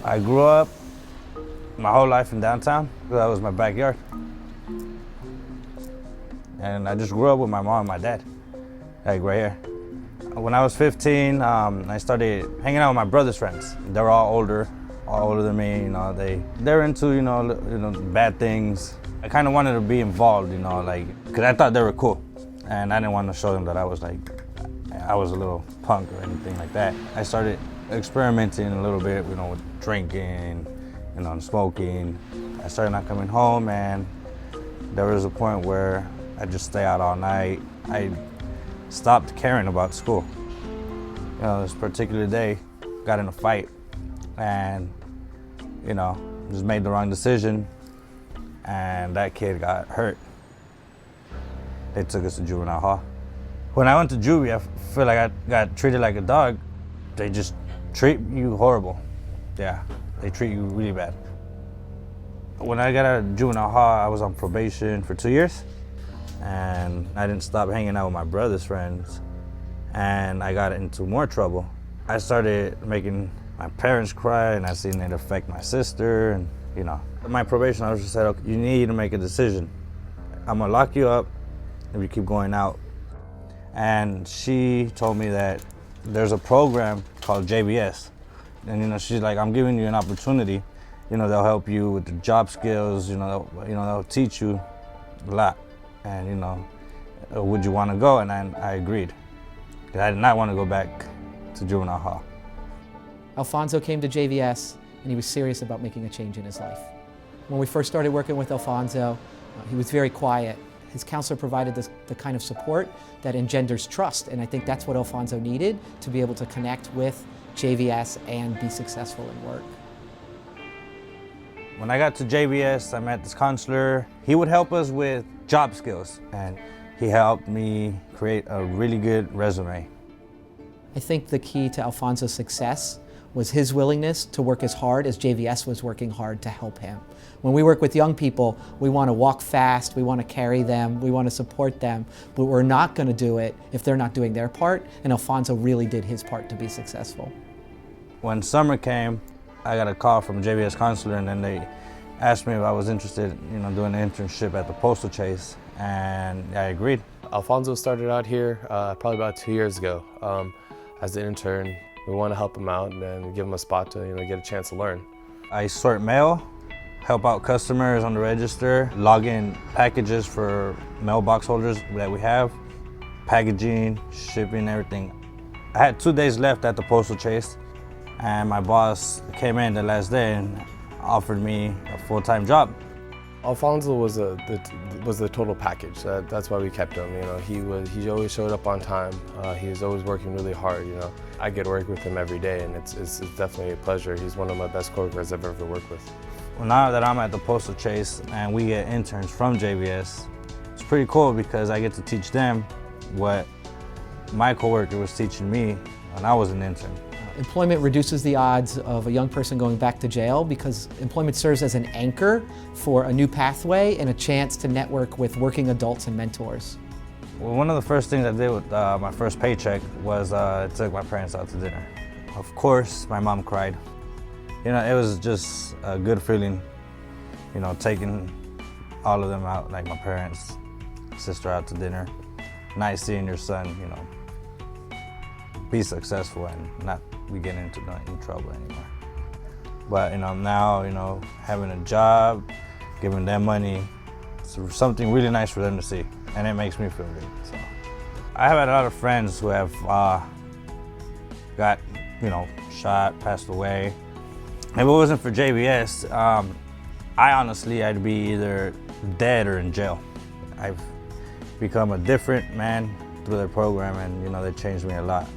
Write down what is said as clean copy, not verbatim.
I grew up my whole life in downtown. That was my backyard. And I just grew up with my mom and my dad, like right here. When I was 15, I started hanging out with my brother's friends. They were all older than me. You know, they're into bad things. I kind of wanted to be involved, because I thought they were cool, and I didn't want to show them that I was a little punk or anything like that. I started experimenting a little bit, with drinking, and smoking. I started not coming home, and there was a point where I just stay out all night. I stopped caring about school. This particular day, got in a fight, and just made the wrong decision, and that kid got hurt. They took us to juvenile hall. When I went to juvie, I feel like I got treated like a dog. They just treat you horrible. Yeah, they treat you really bad. When I got out of juvenile hall, I was on probation for 2 years, and I didn't stop hanging out with my brother's friends, and I got into more trouble. I started making my parents cry, and I seen it affect my sister, and My probation officer said, okay, you need to make a decision. I'm gonna lock you up if you keep going out. And she told me that there's a program called JBS. And she's like, I'm giving you an opportunity. They'll help you with the job skills, they'll teach you a lot. And would you want to go? And I agreed. I did not want to go back to juvenile hall. Alfonso came to JVS, and he was serious about making a change in his life. When we first started working with Alfonso, he was very quiet. His counselor provided the kind of support that engenders trust, and I think that's what Alfonso needed to be able to connect with JVS and be successful in work. When I got to JVS, I met this counselor. He would help us with job skills, and he helped me create a really good resume. I think the key to Alfonso's success was his willingness to work as hard as JVS was working hard to help him. When we work with young people, we want to walk fast, we want to carry them, we want to support them, but we're not going to do it if they're not doing their part, and Alfonso really did his part to be successful. When summer came, I got a call from a JVS counselor, and then they asked me if I was interested, doing an internship at the Postal Chase, and I agreed. Alfonso started out here probably about 2 years ago as an intern. We want to help him out and give him a spot to get a chance to learn. I sort mail, help out customers on the register, log in packages for mailbox holders that we have, packaging, shipping, everything. I had 2 days left at the Postal Chase, and my boss came in the last day and offered me a full-time job. Alfonso was the total package. That's why we kept him. He always showed up on time. He was always working really hard. I get to work with him every day, and it's definitely a pleasure. He's one of my best coworkers I've ever worked with. Well, now that I'm at the Postal Chase and we get interns from JVS, it's pretty cool because I get to teach them what my coworker was teaching me when I was an intern. Employment reduces the odds of a young person going back to jail because employment serves as an anchor for a new pathway and a chance to network with working adults and mentors. Well, one of the first things I did with my first paycheck was I took my parents out to dinner. Of course, my mom cried. It was just a good feeling, taking all of them out, like my parents, sister out to dinner. Nice seeing your son, be successful and not be getting into trouble anymore. But now, having a job, giving them money, it's something really nice for them to see, and it makes me feel good. So I have had a lot of friends who have got, shot, passed away. If it wasn't for JVS, I'd be either dead or in jail. I've become a different man through their program, and they changed me a lot.